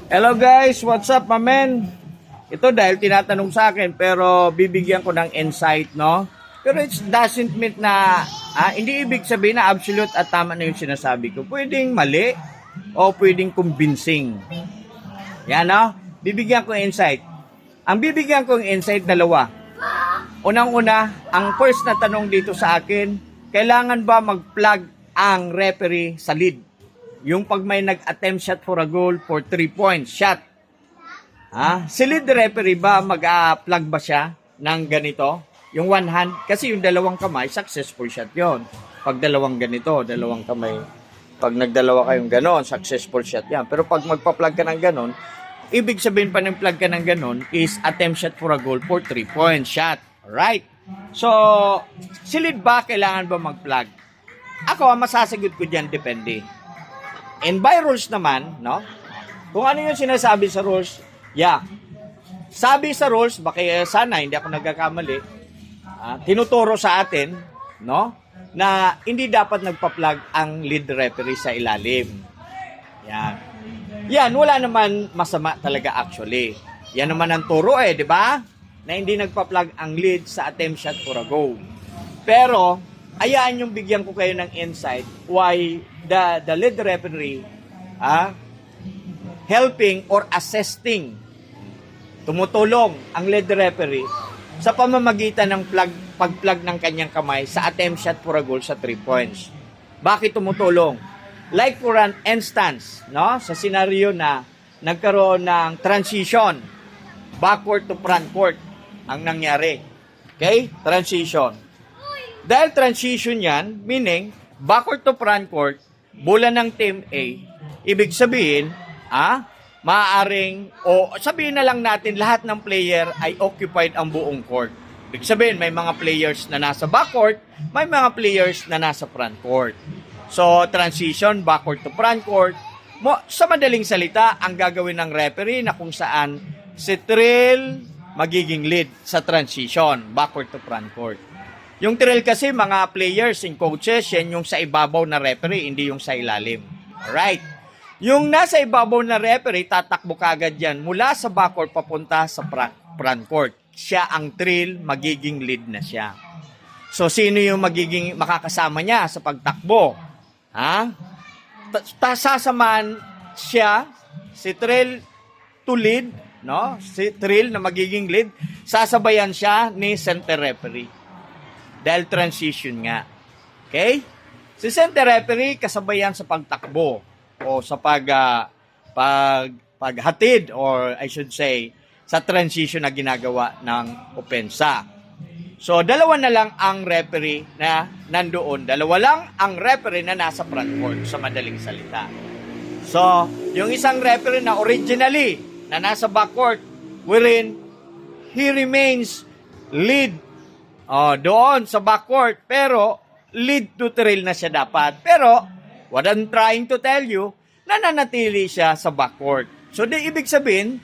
Hello guys, what's up my men? Ito dahil tinatanong sa akin pero bibigyan ko ng insight, no? Pero it doesn't mean na hindi ibig sabihin na absolute at tama na yung sinasabi ko. Pwedeng mali o pwedeng convincing. Yan, no? Bibigyan ko insight. Ang bibigyan kong insight dalawa. Unang-una, ang first na tanong dito sa akin, kailangan ba mag-plug ang referee sa lead? Yung pag may nag-attempt shot for a goal for 3 points shot. Si lead referee ba mag-plug ba siya ng ganito? Yung one hand, kasi yung dalawang kamay, successful shot yon. Pag dalawang ganito, dalawang kamay, pag nagdalawa kayong ganon, successful shot yan. Pero pag magpa-plug ka ng ganon, ibig sabihin pa ng plug ka ng ganon is attempt shot for a goal for 3 points shot. Right? So, si lead ba kailangan ba mag-plug? Ako, masasagot ko dyan, depende. And by rules naman, no? Kung ano yung sinasabi sa rules, sabi sa rules, baka sana hindi ako nagkakamali, tinuturo sa atin, no? Na hindi dapat nagpa-plug ang lead referee sa ilalim. Yan, wala naman masama talaga actually. Yan naman ang turo di ba? Na hindi nagpa-plug ang lead sa attempt shot for a goal. Pero, ayaan yung bigyan ko kayo ng insight why the lead referee helping or assisting, tumutulong ang lead referee sa pamamagitan ng pag-plug ng kanyang kamay sa attempt shot for a goal sa 3 points. Bakit tumutulong? Like for an instance, no, sa senaryo na nagkaroon ng transition backward to front court ang nangyari. Okay? Transition. Dahil transition yan, meaning, backward to front court, bola ng Team A, ibig sabihin, maaaring, o sabihin na lang natin, lahat ng player ay occupied ang buong court. Ibig sabihin, may mga players na nasa backcourt, may mga players na nasa front court. So, transition, backward to front court, sa madaling salita, ang gagawin ng referee na kung saan si Trill magiging lead sa transition, backward to front court. Yung trail kasi, mga players and coaches, yan yung sa ibabaw na referee, hindi yung sa ilalim. Alright? Yung nasa ibabaw na referee, tatakbo kagad yan mula sa backcourt papunta sa front court. Siya ang trail, magiging lead na siya. So, sino yung magiging makakasama niya sa pagtakbo? Sasamahan siya, si trail to lead, no? Si trail na magiging lead, sasabayan siya ni center referee. Dahil transition nga. Okay? Si center referee kasabayan sa pagtakbo o sa paghatid or I should say sa transition na ginagawa ng opensa. So, dalawa na lang ang referee na nandoon. Dalawa lang ang referee na nasa front court sa madaling salita. So, yung isang referee na originally na nasa backcourt wherein he remains lead doon sa backcourt, pero lead to trail na siya dapat. Pero, what I'm trying to tell you, nananatili siya sa backcourt. So, ibig sabihin,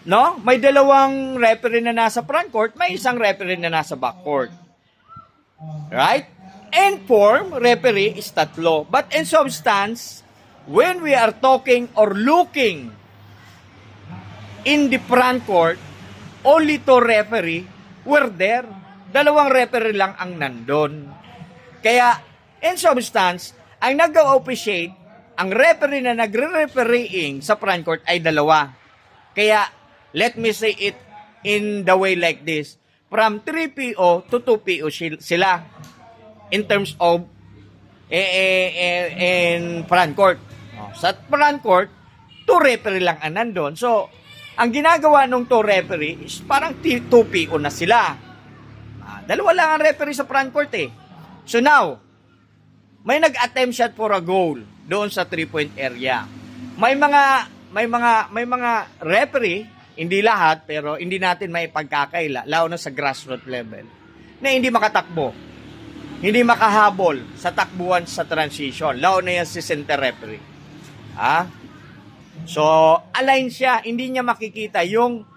no, may dalawang referee na nasa frontcourt, may isang referee na nasa backcourt. Right? In form, referee is tatlo. But in substance, when we are talking or looking in the frontcourt, only two referee were there. Dalawang referee lang ang nandun. Kaya, in substance, ang nag-officiate, ang referee na nagre-refereeing sa frontcourt ay dalawa. Kaya, let me say it in the way like this. From 3PO to 2PO sila in terms of in frontcourt. Sa frontcourt, 2 referee lang ang nandun. So, ang ginagawa ng 2 referee is parang 2PO na sila. Dalawa lang ang referee sa frontcourt So now, may nag-attempt shot for a goal doon sa 3-point area. May mga referee, hindi lahat, pero hindi natin may pagkakaila, lalo na sa grassroots level, na hindi makatakbo, hindi makahabol sa takbuhan sa transition, lalo na yan si center referee. So, align siya, hindi niya makikita yung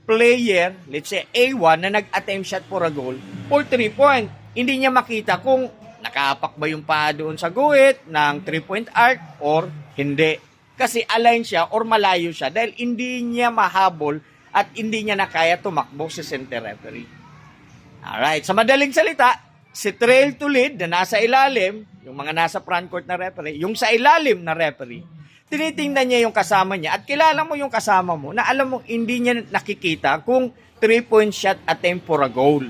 player, let's say A1, na nag-attempt shot for a goal for 3 point. Hindi niya makita kung nakapak ba yung paa doon sa guhit ng 3-point arc or hindi. kasi align siya or malayo siya dahil hindi niya mahabol at hindi niya na kaya tumakbo si center referee. Alright, sa madaling salita, si trail to lead na nasa ilalim, yung mga nasa front court na referee, yung sa ilalim na referee, tinitingnan niya yung kasama niya at kilala mo yung kasama mo na alam mo hindi niya nakikita kung 3-point shot attempt for a goal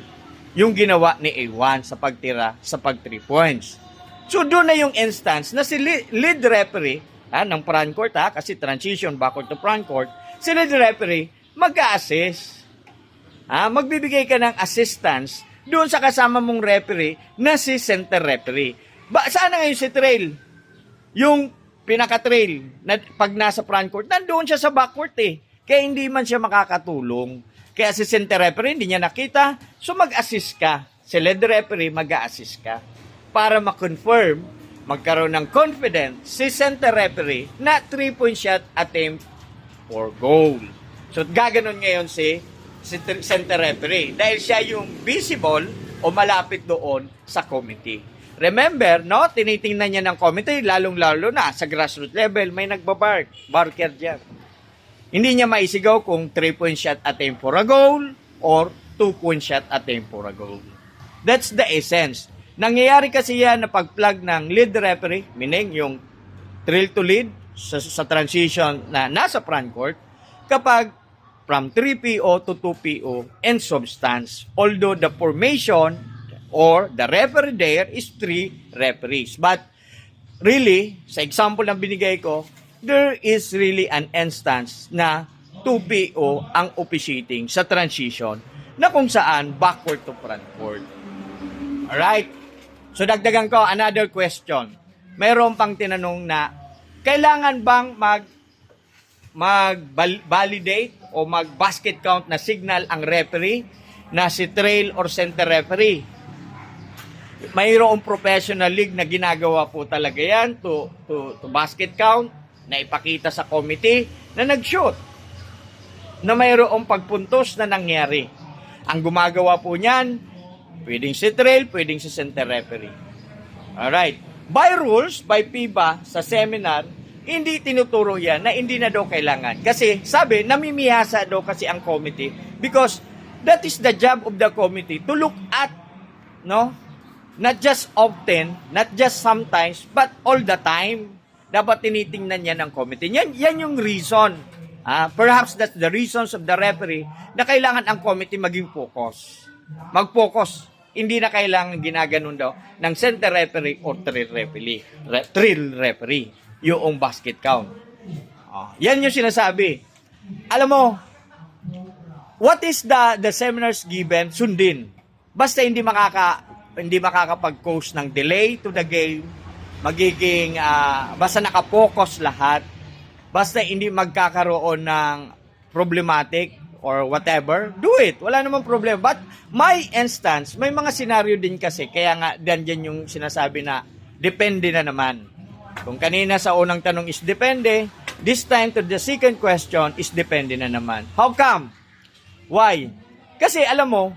yung ginawa ni A1 sa pagtira sa pag 3 points. So doon na yung instance na si lead referee ng front court kasi transition backward to front court, si lead referee mag-a-assist. Magbibigay ka ng assistance doon sa kasama mong referee na si center referee. Sana ngayon si trail? Yung pinaka-trail, na pag nasa front court, nandoon siya sa backcourt Kaya hindi man siya makakatulong. Kaya si center referee, hindi niya nakita, so mag-assist ka. Si lead referee, mag-assist ka. Para ma-confirm, magkaroon ng confidence si center referee na 3-point shot attempt for goal. So gaganon ngayon si center referee dahil siya yung visible o malapit doon sa committee. Remember, no, tinitingnan niya ng committee, lalong-lalo na sa grassroots level, may barker dyan. Hindi niya maisigaw kung 3-point shot attempt for a goal or 2-point shot attempt for a goal. That's the essence. Nangyayari kasi yan na pag-plug ng lead referee, meaning yung trail to lead sa transition na nasa front court, kapag from 3PO to 2PO and substance. Although the formation or the referee there is 3 referees. But really, sa example na binigay ko, there is really an instance na 2PO ang officiating sa transition na kung saan backward to front court. Alright? So dagdagan ko another question. Mayroon pang tinanong na kailangan bang mag-validate o mag-basket count na signal ang referee na si trail or center referee. Mayroong professional league na ginagawa po talaga yan to basket count na ipakita sa committee na nag-shoot na mayroong pagpuntos na nangyari. Ang gumagawa po niyan, pwedeng si trail, pwedeng si center referee. Alright. By rules, by FIBA, sa seminar, hindi tinuturo yan na hindi na daw kailangan. Kasi sabi, namimihasa daw kasi ang committee because that is the job of the committee to look at, no? Not just often, not just sometimes, but all the time. Dapat tinitingnan yan ng committee. Yan yung reason. Perhaps that's the reasons of the referee na kailangan ang committee maging focus. Mag-focus. Hindi na kailangan ginaganon daw ng center referee or trail referee. Yung basket count. Yan yung sinasabi. Alam mo, what is the seminars given? Sundin. Basta hindi makakapag-coach ng delay to the game, magiging, basta nakapokus lahat, basta hindi magkakaroon ng problematic or whatever, do it. Wala namang problema. But my instance, may mga scenario din kasi, kaya nga dyan yung sinasabi na depende na naman. Kung kanina sa unang tanong is depende, this time to the second question is depende na naman. How come? Why? Kasi alam mo,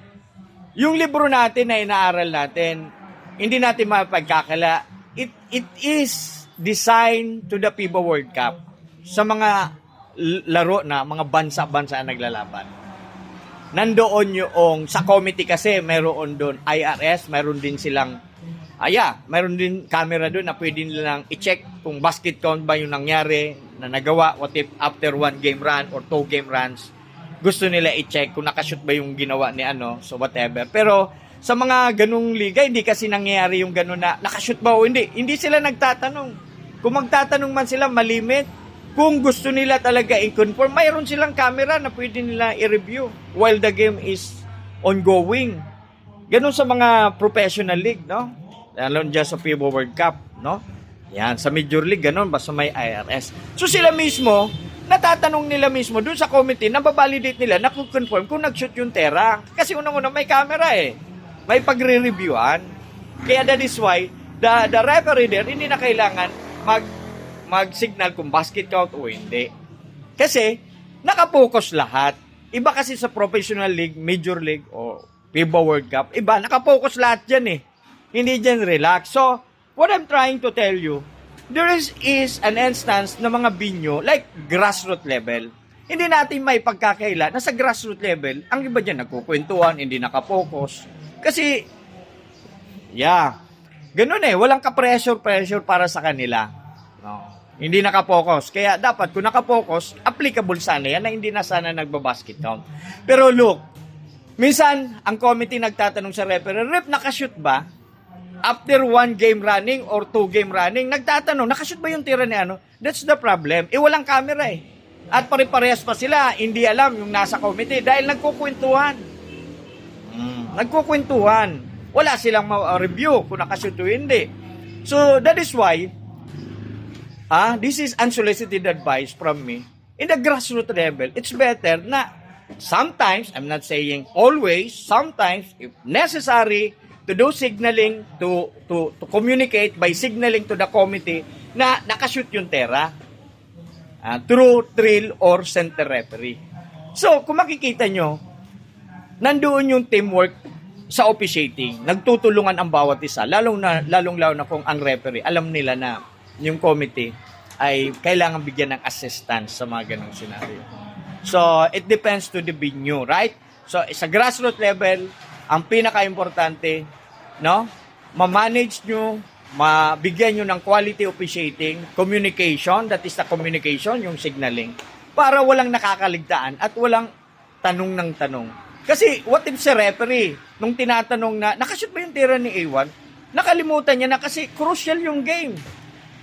yung libro natin na inaaral natin, hindi natin mapagkakala, it is designed to the FIBA World Cup sa mga laro na mga bansa-bansa na naglalaban. Nandoon yung sa committee kasi mayroon doon IRS, mayroon din silang mayroon din camera doon na pwede nilang i-check kung basket count ba yung nangyari na nagawa, what if after 1 game run or 2 game runs, gusto nila i-check kung nakashoot ba yung ginawa ni so whatever. Pero sa mga ganung liga, hindi kasi nangyayari yung ganun na nakashoot ba o hindi. Hindi sila nagtatanong. Kung magtatanong man sila, malimit. Kung gusto nila talaga i-confirm, mayroon silang camera na pwede nila i-review while the game is ongoing. Ganun sa mga professional league, no? Lalo dyan sa FIBA World Cup, no? Yan, sa Major League, ganun, basta may IRS. So sila mismo, natatanong nila mismo doon sa committee, nababalidate nila, nakukonfirm kung nag-shoot yung tera. Kasi unang-una may camera may pagre-reviewan. Kaya that is why, the referee there, hindi na kailangan mag-signal kung basket count o hindi. Kasi, nakapokus lahat. Iba kasi sa professional league, Major League, o FIBA World Cup, iba, nakapokus lahat dyan Hindi dyan relax. So, what I'm trying to tell you, is an instance ng mga binyo like grassroots level. Hindi natin may pagkakaila na sa grassroots level, ang iba dyan nagkukwentuhan, hindi nakapokus. Kasi, ganun walang ka-pressure para sa kanila. No. Hindi nakapokus. Kaya dapat kung nakapokus, applicable sana yan na hindi na sana nagbabasket count. Pero look, minsan, ang committee nagtatanong sa referee, ref, nakashoot ba? After 1 game running or 2 game running, nagtatanong, nakashoot ba yung tira ni ano? That's the problem. Walang camera At pare-parehas pa sila, hindi alam yung nasa committee dahil nagkukwentuhan. Nagkukwentuhan. Wala silang ma-review kung nakashoot o hindi. So, that is why, this is unsolicited advice from me. In the grassroots level, it's better na sometimes, I'm not saying always, sometimes, if necessary, to do signaling, to communicate by signaling to the committee na nakashoot yung tera through drill or center referee. So, kung makikita nyo, nandoon yung teamwork sa officiating. Nagtutulungan ang bawat isa, lalong na kung ang referee, alam nila na yung committee ay kailangan bigyan ng assistance sa mga ganong scenario. So, it depends to the venue, right? So, sa grassroots level, ang pinaka-importante, ma-manage nyo, mabigyan nyo ng quality officiating, communication, that is the communication, yung signaling, para walang nakakaligtaan at walang tanong ng tanong. Kasi, what if si referee, nung tinatanong na, nakashoot ba yung tira ni A1? Nakalimutan niya na kasi crucial yung game.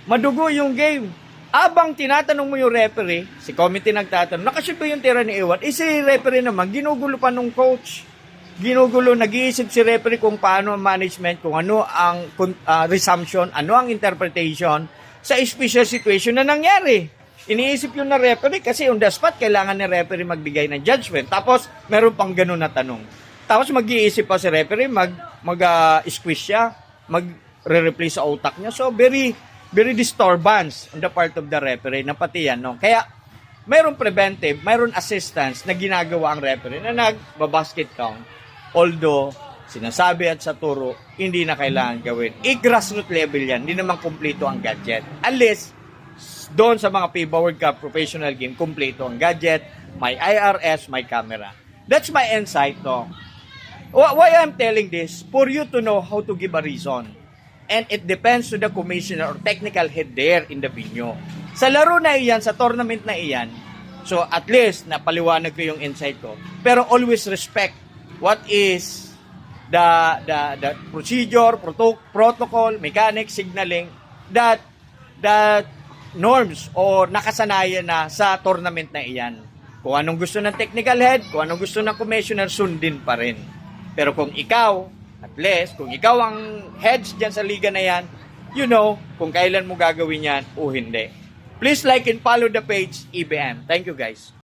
Madugo yung game. Abang tinatanong mo yung referee, si committee nagtatanong, nakashoot ba yung tira ni A1? Si referee naman, ginugulo pa nung coach. Nag-iisip si referee kung paano ang management, kung ano ang resumption, ano ang interpretation sa special situation na nangyari. Iniisip yun na referee kasi on the spot, kailangan ni referee magbigay ng judgment. Tapos, meron pang ganun na tanong. Tapos, mag-iisip pa si referee, mag-squish siya, mag-re-replay sa utak niya. So, very disturbance on the part of the referee na pati yan. Kaya, mayroon preventive, mayroon assistance na ginagawa ang referee na nagbabasket count. Although, sinasabi at sa turo, hindi na kailangan gawin. Grassroots level yan, hindi naman kumpleto ang gadget. Unless, doon sa mga FIBA World Cup professional game, kumpleto ang gadget, may IRS, may camera. That's my insight, Why I'm telling this? For you to know how to give a reason. And it depends to the commissioner or technical head there in the venue. Sa laro na iyan, sa tournament na iyan, so at least, napaliwanag ko yung insight ko. Pero always respect what is the procedure, protocol, mechanics, signaling, that norms o nakasanayan na sa tournament na iyan. Kung anong gusto ng technical head, kung anong gusto ng commissioner, sundin pa rin. Pero kung ikaw, at least, kung ikaw ang heads dyan sa liga na yan, kung kailan mo gagawin yan o hindi. Please like and follow the page, EBM. Thank you, guys.